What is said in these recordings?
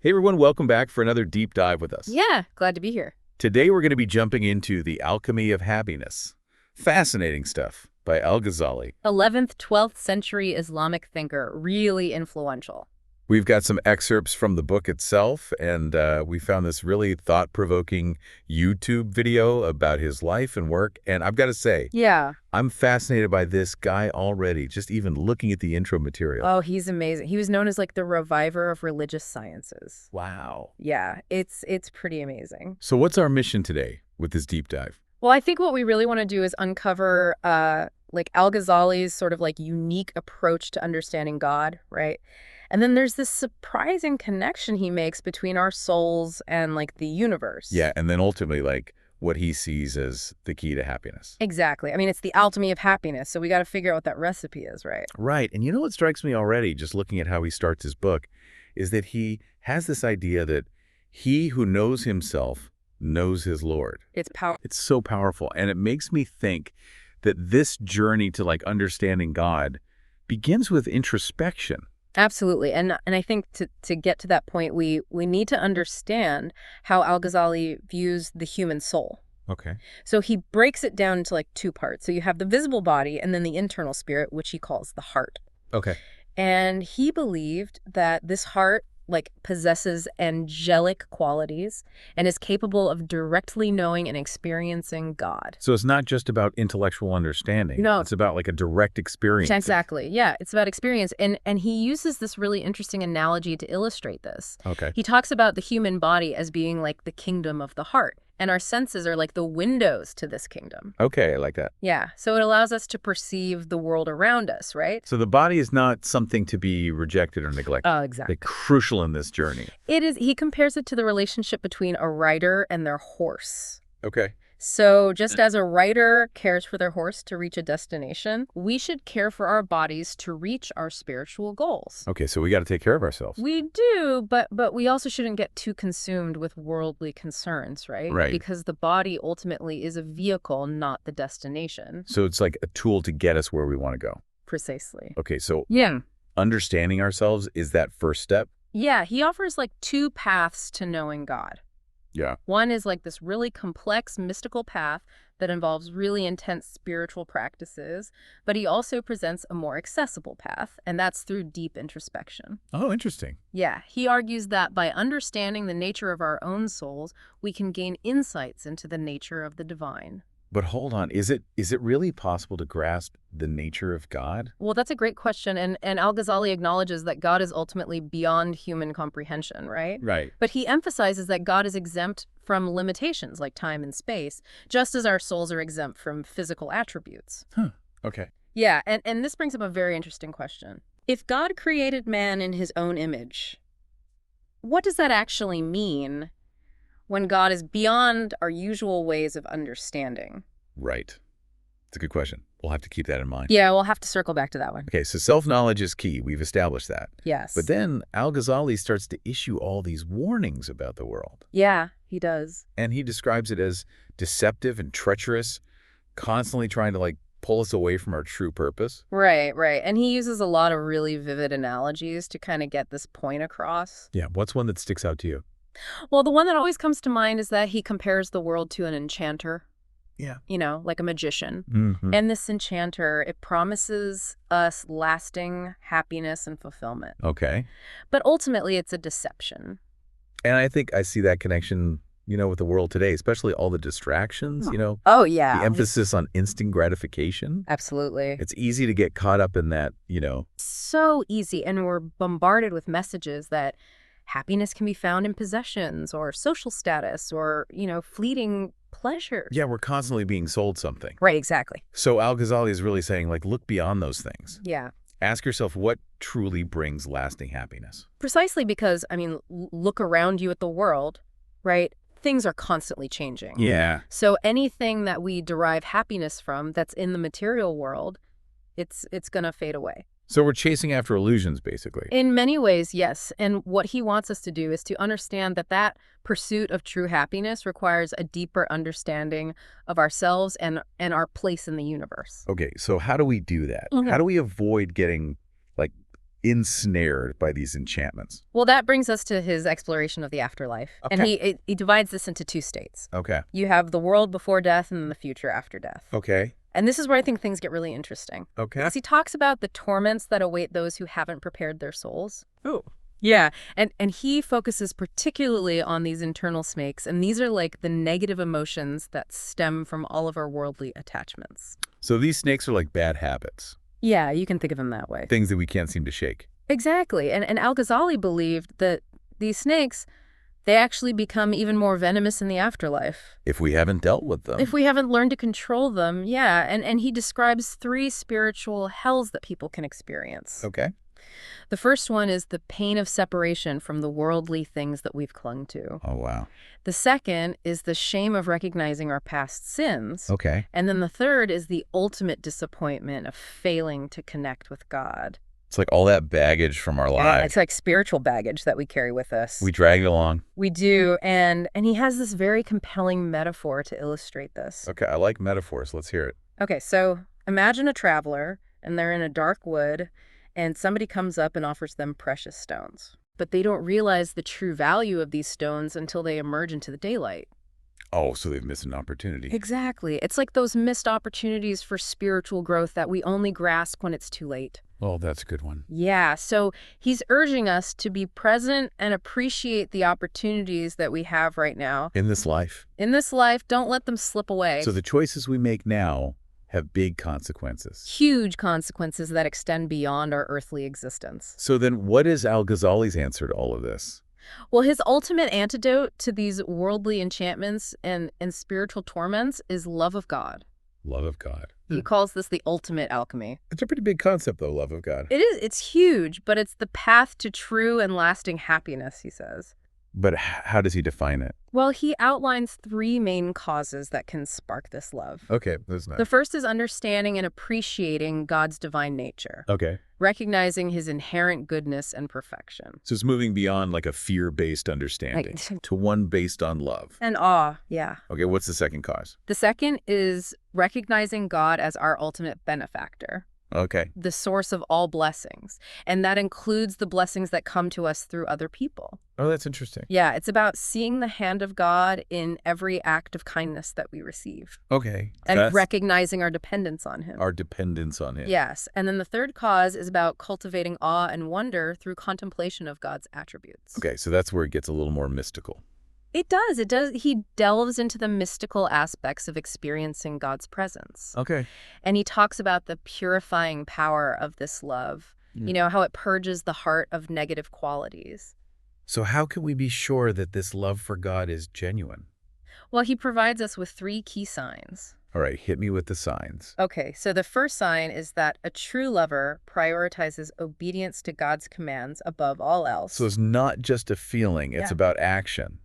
Hey everyone, welcome back for another deep dive with us. Yeah, glad to be here. Today we're going to be jumping into The Alchemy of Happiness. Fascinating stuff by Al-Ghazali. 11th, 12th century Islamic thinker, really influential. We've got some excerpts from the book itself, and we found this really thought-provoking YouTube video about his life and work. And I've got to say, Yeah. I'm fascinated by this guy already, just even looking at the intro material. Oh, he's amazing. He was known as like the reviver of religious sciences. Wow. Yeah, it's pretty amazing. So what's our mission today with this deep dive? Well, I think what we really want to do is uncover like Al-Ghazali's sort of like unique approach to understanding God, right? And then there's this surprising connection he makes between our souls and like the universe. Yeah, and then ultimately, like, what he sees as the key to happiness. Exactly. I mean, it's the alchemy of happiness, so we got to figure out what that recipe is, right? Right. And you know what strikes me already, just looking at how he starts his book, is that he has this idea that he who knows himself knows his Lord. It's powerful. It's so powerful. And it makes me think that this journey to, like, understanding God begins with introspection. Absolutely. And I think to get to that point, we need to understand how Al-Ghazali views the human soul. Okay. So he breaks it down into like two parts. So you have the visible body and then the internal spirit, which he calls the heart. Okay. And he believed that this heart like possesses angelic qualities and is capable of directly knowing and experiencing God. So it's not just about intellectual understanding. No. It's about like a direct experience. Exactly. Yeah, it's about experience. And he uses this really interesting analogy to illustrate this. Okay. He talks about the human body as being like the kingdom of the heart. And our senses are like the windows to this kingdom. Okay, I like that. Yeah. So it allows us to perceive the world around us, right? So the body is not something to be rejected or neglected. Oh, exactly. They're crucial in this journey. It is. He compares it to the relationship between a rider and their horse. Okay. So just as a rider cares for their horse to reach a destination, we should care for our bodies to reach our spiritual goals. Okay, so we got to take care of ourselves. We do, but we also shouldn't get too consumed with worldly concerns, right? Right. Because the body ultimately is a vehicle, not the destination. So it's like a tool to get us where we want to go. Precisely. Okay, so Yeah. understanding ourselves is that first step? Yeah, he offers like two paths to knowing God. Yeah. One is like this really complex mystical path that involves really intense spiritual practices, but he also presents a more accessible path, and that's through deep introspection. Oh, interesting. Yeah, he argues that by understanding the nature of our own souls, we can gain insights into the nature of the divine. But hold on, is it really possible to grasp the nature of God? Well, that's a great question, and Al-Ghazali acknowledges that God is ultimately beyond human comprehension, right? Right. But he emphasizes that God is exempt from limitations like time and space, just as our souls are exempt from physical attributes. Huh. Okay. Yeah, and this brings up a very interesting question. If God created man in his own image, what does that actually mean when God is beyond our usual ways of understanding? Right. It's a good question. We'll have to keep that in mind. Yeah, we'll have to circle back to that one. Okay, so self-knowledge is key. We've established that. Yes. But then Al-Ghazali starts to issue all these warnings about the world. Yeah, he does. And he describes it as deceptive and treacherous, constantly trying to, like, pull us away from our true purpose. Right, right. And he uses a lot of really vivid analogies to kind of get this point across. Yeah, what's one that sticks out to you? Well, the one that always comes to mind is that he compares the world to an enchanter. Yeah. You know, like a magician. Mm-hmm. And this enchanter, it promises us lasting happiness and fulfillment. Okay. But ultimately, it's a deception. And I think I see that connection, you know, with the world today, especially all the distractions, you know, Oh, yeah. the emphasis on instant gratification. Absolutely. It's easy to get caught up in that, you know. So easy. And we're bombarded with messages that happiness can be found in possessions or social status or, you know, fleeting pleasure. Yeah, we're constantly being sold something. Right, exactly. So Al-Ghazali is really saying, like, look beyond those things. Yeah. Ask yourself what truly brings lasting happiness. Precisely because, I mean, look around you at the world, right? Things are constantly changing. Yeah. So anything that we derive happiness from that's in the material world, it's going to fade away. So we're chasing after illusions, basically. In many ways, yes. And what he wants us to do is to understand that that pursuit of true happiness requires a deeper understanding of ourselves and our place in the universe. Okay, so how do we do that? Mhm. How do we avoid getting, like, ensnared by these enchantments. Well, that brings us to his exploration of the afterlife. And he divides this into two states. Okay. You have the world before death and then the future after death. Okay. And this is where I think things get really interesting. Okay. Because he talks about the torments that await those who haven't prepared their souls. Oh. Yeah, and he focuses particularly on these internal snakes, and these are like the negative emotions that stem from all of our worldly attachments. So these snakes are like bad habits, Yeah, you can think of them that way. things that we can't seem to shake. Exactly, and Al-Ghazali believed that these snakes, they actually become even more venomous in the afterlife. If we haven't dealt with them. If we haven't learned to control them, yeah, and he describes 3 spiritual hells that people can experience. Okay. The first one is the pain of separation from the worldly things that we've clung to. Oh, wow. The second is the shame of recognizing our past sins. Okay. And then the third is the ultimate disappointment of failing to connect with God. It's like all that baggage from our Yeah, lives. it's like spiritual baggage that we carry with us. We drag it along. We do, and he has this very compelling metaphor to illustrate this. Okay, I like metaphors. Let's hear it. Okay, so imagine a traveler, and they're in a dark wood, and somebody comes up and offers them precious stones. But they don't realize the true value of these stones until they emerge into the daylight. Oh, so they've missed an opportunity. Exactly. It's like those missed opportunities for spiritual growth that we only grasp when it's too late. Oh, that's a good one. Yeah, so he's urging us to be present and appreciate the opportunities that we have right now. In this life. In this life, don't let them slip away. So the choices we make now have big consequences. Huge consequences that extend beyond our earthly existence. So then what is Al-Ghazali's answer to all of this? Well, his ultimate antidote to these worldly enchantments and spiritual torments is love of God. Love of God. He calls this the ultimate alchemy. It's a pretty big concept, though, love of God. It is. It's huge, but it's the path to true and lasting happiness, he says. But how does he define it? Well, he outlines 3 main causes that can spark this love. Okay, that's nice. The first is understanding and appreciating God's divine nature, Okay. recognizing his inherent goodness and perfection. So it's moving beyond like a fear-based understanding to one based on love. And awe, yeah. Okay, what's the second cause? The second is recognizing God as our ultimate benefactor, Okay. the source of all blessings. And that includes the blessings that come to us through other people. Oh, that's interesting. Yeah, it's about seeing the hand of God in every act of kindness that we receive. Okay. And recognizing our dependence on him. Our dependence on him. Yes. And then the third cause is about cultivating awe and wonder through contemplation of God's attributes. Okay, so that's where it gets a little more mystical. It does. It does. He delves into the mystical aspects of experiencing God's presence. Okay. And he talks about the purifying power of this love, you know, how it purges the heart of negative qualities. So how can we be sure that this love for God is genuine? Well, he provides us with 3 key signs. All right, hit me with the signs. Okay, so the first sign is that a true lover prioritizes obedience to God's commands above all else. So it's not just a feeling, it's about action.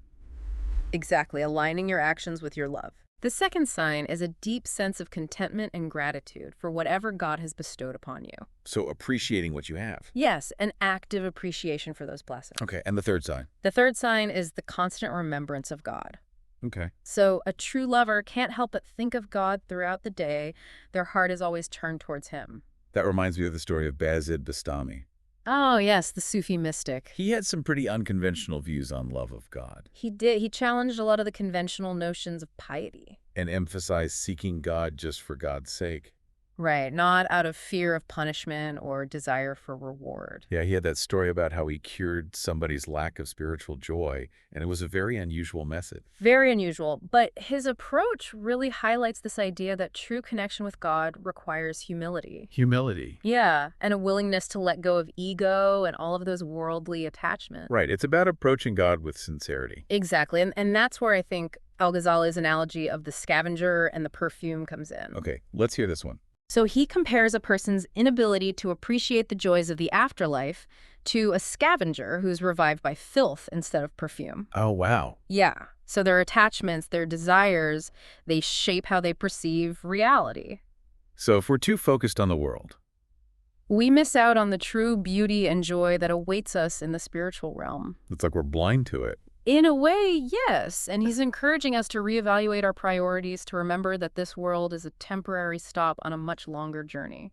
Exactly, aligning your actions with your love. The second sign is a deep sense of contentment and gratitude for whatever God has bestowed upon you. So appreciating what you have. Yes, an active appreciation for those blessings. Okay, and the third sign? The third sign is the constant remembrance of God. Okay. So a true lover can't help but think of God throughout the day. Their heart is always turned towards him. That reminds me of the story of Bazid Bastami. Oh, yes, the Sufi mystic. He had some pretty unconventional views on love of God. He did. He challenged a lot of the conventional notions of piety. And emphasized seeking God just for God's sake. Right, not out of fear of punishment or desire for reward. Yeah, he had that story about how he cured somebody's lack of spiritual joy, and it was a very unusual method. Very unusual, but his approach really highlights this idea that true connection with God requires humility. Humility. Yeah, and a willingness to let go of ego and all of those worldly attachments. Right, it's about approaching God with sincerity. Exactly, and that's where I think Al-Ghazali's analogy of the scavenger and the perfume comes in. Okay, let's hear this one. So he compares a person's inability to appreciate the joys of the afterlife to a scavenger who's revived by filth instead of perfume. Oh, wow. Yeah. So their attachments, their desires, they shape how they perceive reality. So if we're too focused on the world, We miss out on the true beauty and joy that awaits us in the spiritual realm. it's like we're blind to it. In a way, yes. And he's encouraging us to reevaluate our priorities, to remember that this world is a temporary stop on a much longer journey.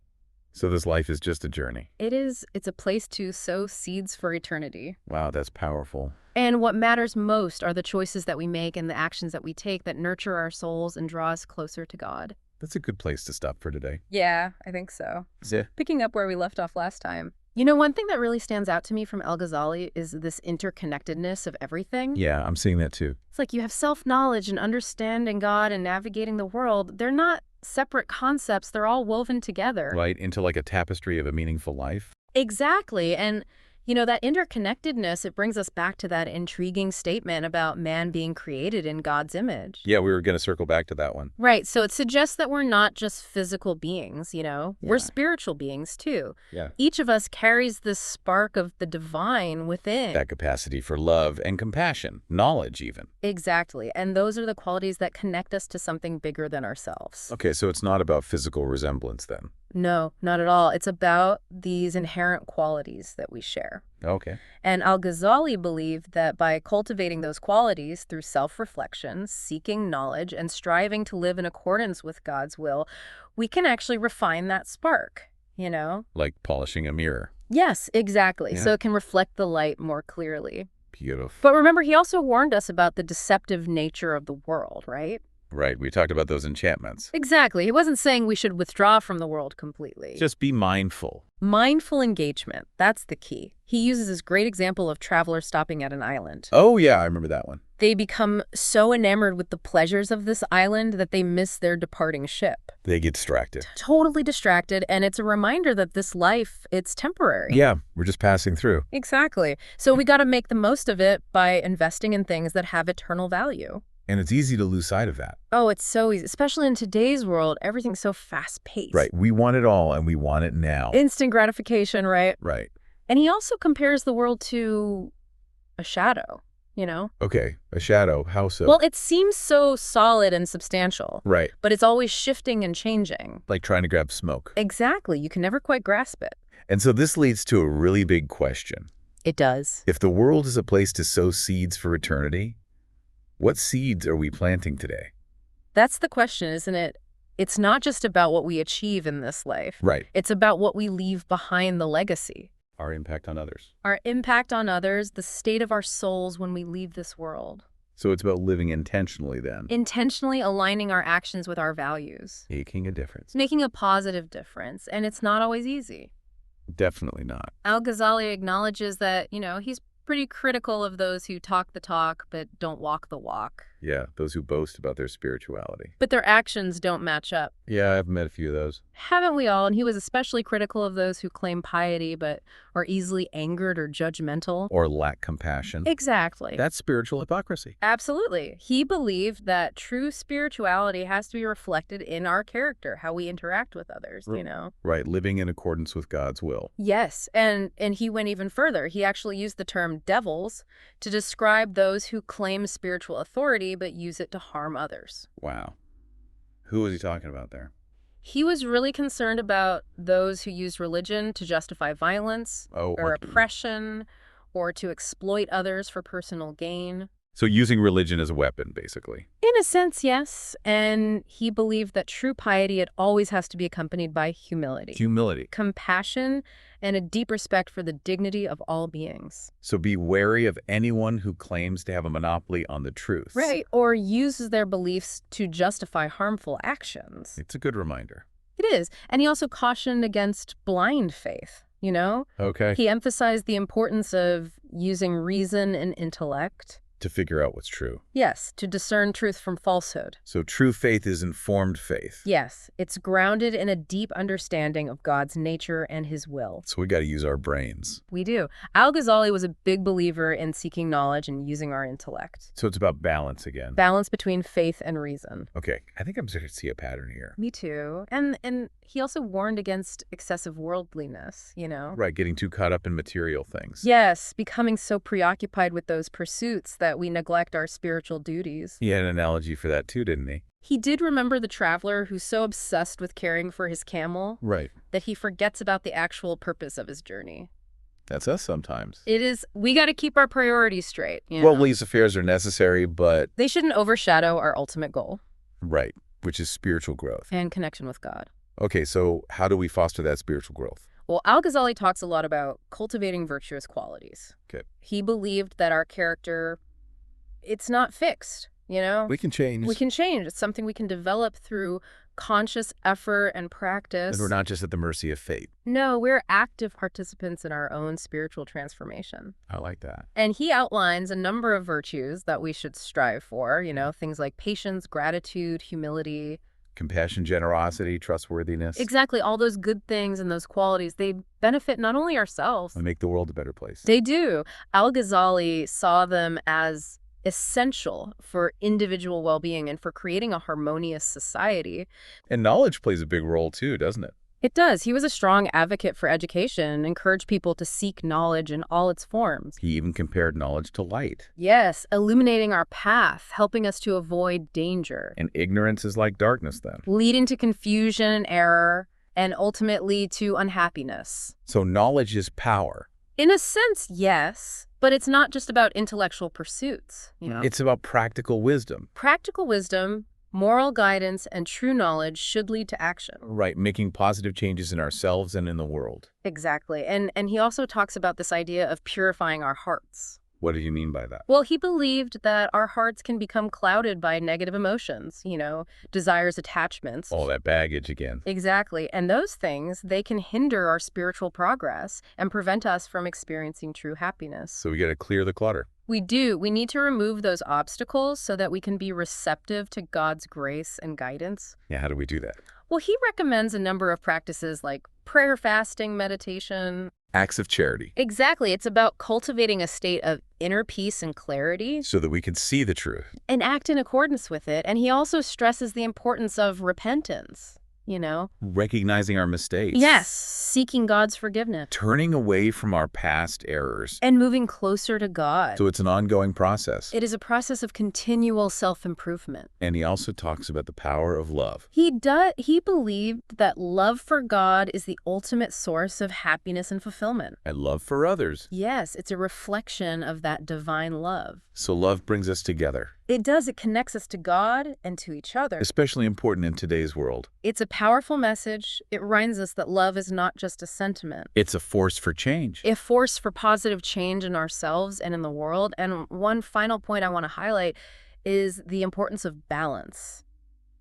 So this life is just a journey. It's a place to sow seeds for eternity. Wow, that's powerful. And what matters most are the choices that we make and the actions that we take that nurture our souls and draw us closer to God. That's a good place to stop for today. Yeah, I think so. Yeah. Picking up where we left off last time. You know, one thing that really stands out to me from Al-Ghazali is this interconnectedness of everything. Yeah, I'm seeing that too. It's like you have self-knowledge and understanding God and navigating the world. They're not separate concepts. They're all woven together. Right, into like a tapestry of a meaningful life. Exactly. And, you know, that interconnectedness, it brings us back to that intriguing statement about man being created in God's image. Yeah, we were going to circle back to that one. Right. So it suggests that we're not just physical beings, you know? Yeah. We're spiritual beings, too. Yeah. Each of us carries this spark of the divine within. That capacity for love and compassion, knowledge even. Exactly. And those are the qualities that connect us to something bigger than ourselves. Okay, so it's not about physical resemblance then. No, not at all. It's about these inherent qualities that we share. Okay. And Al-Ghazali believed that by cultivating those qualities through self-reflection, seeking knowledge, and striving to live in accordance with God's will, we can actually refine that spark, you know? Like polishing a mirror. Yes, exactly. Yeah. So it can reflect the light more clearly. Beautiful. But remember, he also warned us about the deceptive nature of the world, right? Right, we talked about those enchantments. Exactly. He wasn't saying we should withdraw from the world completely. Just be mindful. Mindful engagement, that's the key. He uses this great example of travelers stopping at an island. Oh, yeah, I remember that one. They become so enamored with the pleasures of this island that they miss their departing ship. They get distracted. Totally distracted, and it's a reminder that this life, it's temporary. Yeah, we're just passing through. Exactly. So we got to make the most of it by investing in things that have eternal value. And it's easy to lose sight of that. Oh, it's so easy, especially in today's world. Everything's so fast-paced. Right, we want it all, and we want it now. Instant gratification, right? Right. And he also compares the world to a shadow, you know? Okay, a shadow, how so? Well, it seems so solid and substantial. Right, But it's always shifting and changing. like trying to grab smoke. Exactly. You can never quite grasp it. And so this leads to a really big question. It does. If the world is a place to sow seeds for eternity, what seeds are we planting today? That's the question, isn't it? It's not just about what we achieve in this life. Right. It's about what we leave behind, the legacy. Our impact on others. Our impact on others, the state of our souls when we leave this world. So it's about living intentionally then. Intentionally aligning our actions with our values. Making a difference. Making a positive difference. And it's not always easy. Definitely not. Al-Ghazali acknowledges that, you know, he's pretty critical of those who talk the talk but don't walk the walk. Yeah, those who boast about their spirituality. But their actions don't match up. Yeah, I've met a few of those. Haven't we all? And he was especially critical of those who claim piety but are easily angered or judgmental. Or lack compassion. Exactly. That's spiritual hypocrisy. Absolutely. He believed that true spirituality has to be reflected in our character, how we interact with others, you know? Right, living in accordance with God's will. Yes, and he went even further. He actually used the term devils to describe those who claim spiritual authority but use it to harm others. Wow. Who was he talking about there? He was really concerned about those who used religion to justify violence or oppression or to exploit others for personal gain. So using religion as a weapon, basically. In a sense, yes. And he believed that true piety, it always has to be accompanied by humility. Humility. Compassion and a deep respect for the dignity of all beings. So be wary of anyone who claims to have a monopoly on the truth. Right, or uses their beliefs to justify harmful actions. It's a good reminder. It is. And he also cautioned against blind faith, you know? Okay. He emphasized the importance of using reason and intellect. To figure out what's true. Yes, to discern truth from falsehood. So true faith is informed faith. Yes, it's grounded in a deep understanding of God's nature and his will. So we got to use our brains. We do. Al-Ghazali was a big believer in seeking knowledge and using our intellect. So it's about balance again. Balance between faith and reason. Okay, I think I'm starting to see a pattern here. Me too. And he also warned against excessive worldliness, you know? Right, getting too caught up in material things. Yes, becoming so preoccupied with those pursuits that we neglect our spiritual duties. He had an analogy for that too, didn't he? He did remember the traveler who's so obsessed with caring for his camel Right. that he forgets about the actual purpose of his journey. That's us sometimes. It is, we got to keep our priorities straight. You Well, know? these affairs are necessary, but... They shouldn't overshadow our ultimate goal. Right, which is spiritual growth. And connection with God. Okay, so how do we foster that spiritual growth? Well, Al-Ghazali talks a lot about cultivating virtuous qualities. Okay. He believed that our character, it's not fixed, you know? We can change. We can change. It's something we can develop through conscious effort and practice. And we're not just at the mercy of fate. No, we're active participants in our own spiritual transformation. I like that. And he outlines a number of virtues that we should strive for, things like patience, gratitude, humility. Compassion, generosity, trustworthiness. Exactly. All those good things and those qualities, they benefit not only ourselves. And make the world a better place. They do. Al-Ghazali saw them as essential for individual well-being and for creating a harmonious society. And knowledge plays a big role too, doesn't it? It does. He was a strong advocate for education, encouraged people to seek knowledge in all its forms. He even compared knowledge to light. Yes, illuminating our path, helping us to avoid danger. And ignorance is like darkness then. Leading to confusion and error, and ultimately to unhappiness. So knowledge is power. In a sense, yes, but it's not just about intellectual pursuits, It's about practical wisdom. Practical wisdom, moral guidance, and true knowledge should lead to action. Right, making positive changes in ourselves and in the world. Exactly. And he also talks about this idea of purifying our hearts. What do you mean by that? Well, he believed that our hearts can become clouded by negative emotions, desires, attachments. All that baggage again. Exactly. And those things, they can hinder our spiritual progress and prevent us from experiencing true happiness. So we got to clear the clutter. We do. We need to remove those obstacles so that we can be receptive to God's grace and guidance. Yeah, how do we do that? Well, he recommends a number of practices like prayer, fasting, meditation. Acts of charity. Exactly. It's about cultivating a state of inner peace and clarity. So that we can see the truth. And act in accordance with it. And he also stresses the importance of repentance. Recognizing our mistakes. Yes, seeking God's forgiveness. Turning away from our past errors. And moving closer to God. So it's an ongoing process. It is a process of continual self-improvement. And he also talks about the power of love. He believed that love for God is the ultimate source of happiness and fulfillment. And love for others. Yes, it's a reflection of that divine love. So love brings us together. It does. It connects us to God and to each other. Especially important in today's world. It's a powerful message. It reminds us that love is not just a sentiment. It's a force for change. A force for positive change in ourselves and in the world. And one final point I want to highlight is the importance of balance.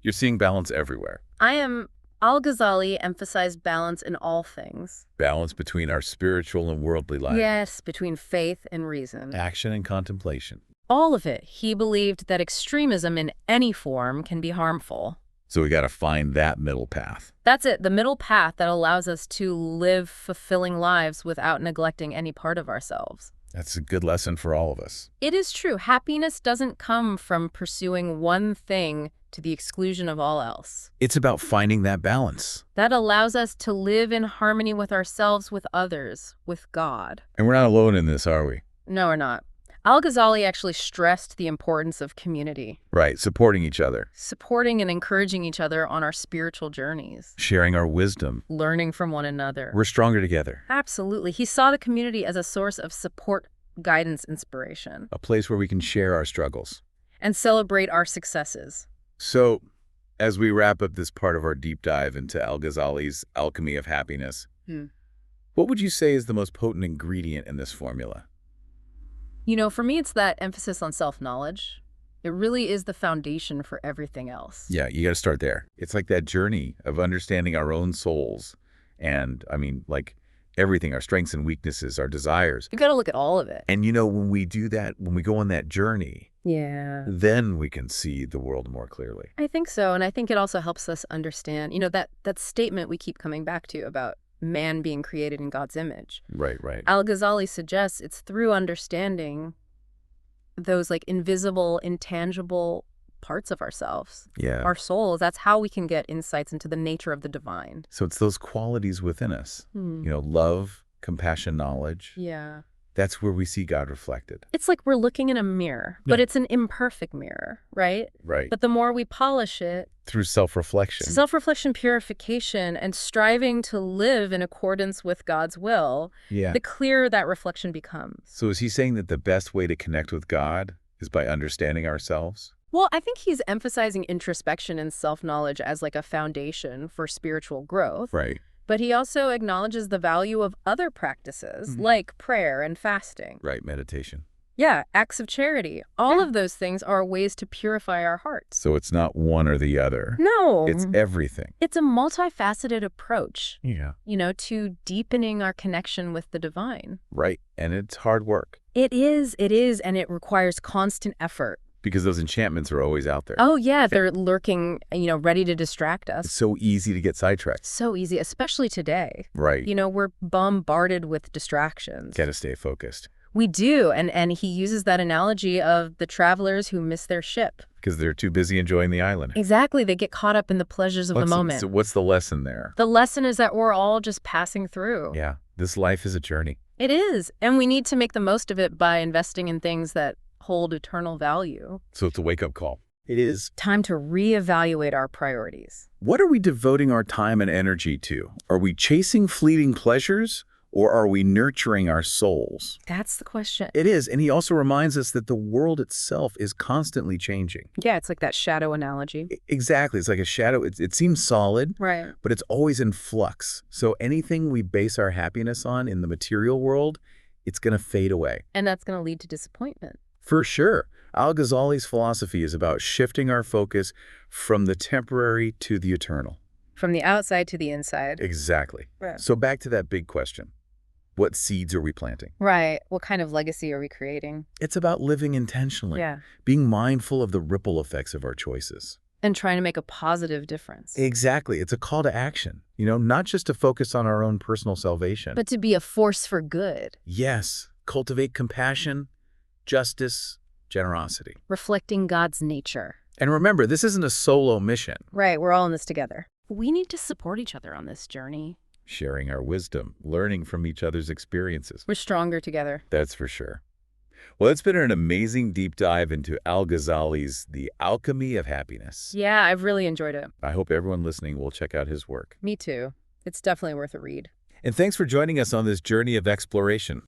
You're seeing balance everywhere. Al-Ghazali emphasized balance in all things. Balance between our spiritual and worldly life. Yes, between faith and reason. Action and contemplation. All of it. He believed that extremism in any form can be harmful. So we got to find that middle path. That's it, the middle path that allows us to live fulfilling lives without neglecting any part of ourselves. That's a good lesson for all of us. It is true. Happiness doesn't come from pursuing one thing to the exclusion of all else. It's about finding that balance. That allows us to live in harmony with ourselves, with others, with God. And we're not alone in this, are we? No, we're not. Al-Ghazali actually stressed the importance of community. Right, supporting each other. Supporting and encouraging each other on our spiritual journeys. Sharing our wisdom. Learning from one another. We're stronger together. Absolutely. He saw the community as a source of support, guidance, inspiration. A place where we can share our struggles. And celebrate our successes. So, as we wrap up this part of our deep dive into Al-Ghazali's Alchemy of Happiness, what would you say is the most potent ingredient in this formula? For me, it's that emphasis on self-knowledge. It really is the foundation for everything else. Yeah, you got to start there. It's like that journey of understanding our own souls and, like everything, our strengths and weaknesses, our desires. You got to look at all of it. And when we do that, when we go on that journey, then we can see the world more clearly. I think so. And I think it also helps us understand, that statement we keep coming back to about man being created in God's image. Right. Al-Ghazali suggests it's through understanding those invisible, intangible parts of ourselves. Yeah. Our souls. That's how we can get insights into the nature of the divine. So it's those qualities within us, love, compassion, knowledge. Yeah. That's where we see God reflected. It's like we're looking in a mirror, but it's an imperfect mirror, right? Right. But the more we polish it, through self-reflection. Self-reflection, purification, and striving to live in accordance with God's will, the clearer that reflection becomes. So is he saying that the best way to connect with God is by understanding ourselves? Well, I think he's emphasizing introspection and self-knowledge as like a foundation for spiritual growth. Right. But he also acknowledges the value of other practices, like prayer and fasting. Right, meditation. Yeah, acts of charity. All of those things are ways to purify our hearts. So it's not one or the other. No. It's everything. It's a multifaceted approach, Yeah. to deepening our connection with the divine. Right, and it's hard work. It is, and it requires constant effort. Because those enchantments are always out there. Oh, yeah, they're lurking, ready to distract us. It's so easy to get sidetracked. So easy, especially today. Right. We're bombarded with distractions. Got to stay focused. We do, and he uses that analogy of the travelers who miss their ship. Because they're too busy enjoying the island. Exactly, they get caught up in the pleasures of the moment. So what's the lesson there? The lesson is that we're all just passing through. Yeah, this life is a journey. It is, and we need to make the most of it by investing in things that hold eternal value. So it's a wake-up call. It is. Time to reevaluate our priorities. What are we devoting our time and energy to? Are we chasing fleeting pleasures, or are we nurturing our souls? That's the question. It is, and he also reminds us that the world itself is constantly changing. Yeah, it's like that shadow analogy. Exactly. It's like a shadow. It seems solid, Right. but it's always in flux. So anything we base our happiness on in the material world, it's going to fade away. And that's going to lead to disappointment. For sure. Al-Ghazali's philosophy is about shifting our focus from the temporary to the eternal. From the outside to the inside. Exactly. Right. So back to that big question. What seeds are we planting? Right. What kind of legacy are we creating? It's about living intentionally, Yeah. being mindful of the ripple effects of our choices. And trying to make a positive difference. Exactly. It's a call to action, not just to focus on our own personal salvation. But to be a force for good. Yes, cultivate compassion, justice, generosity. Reflecting God's nature. And remember, this isn't a solo mission. Right. We're all in this together. We need to support each other on this journey. Sharing our wisdom, learning from each other's experiences. We're stronger together. That's for sure. Well, it's been an amazing deep dive into Al-Ghazali's The Alchemy of Happiness. Yeah, I've really enjoyed it. I hope everyone listening will check out his work. Me too. It's definitely worth a read. And thanks for joining us on this journey of exploration.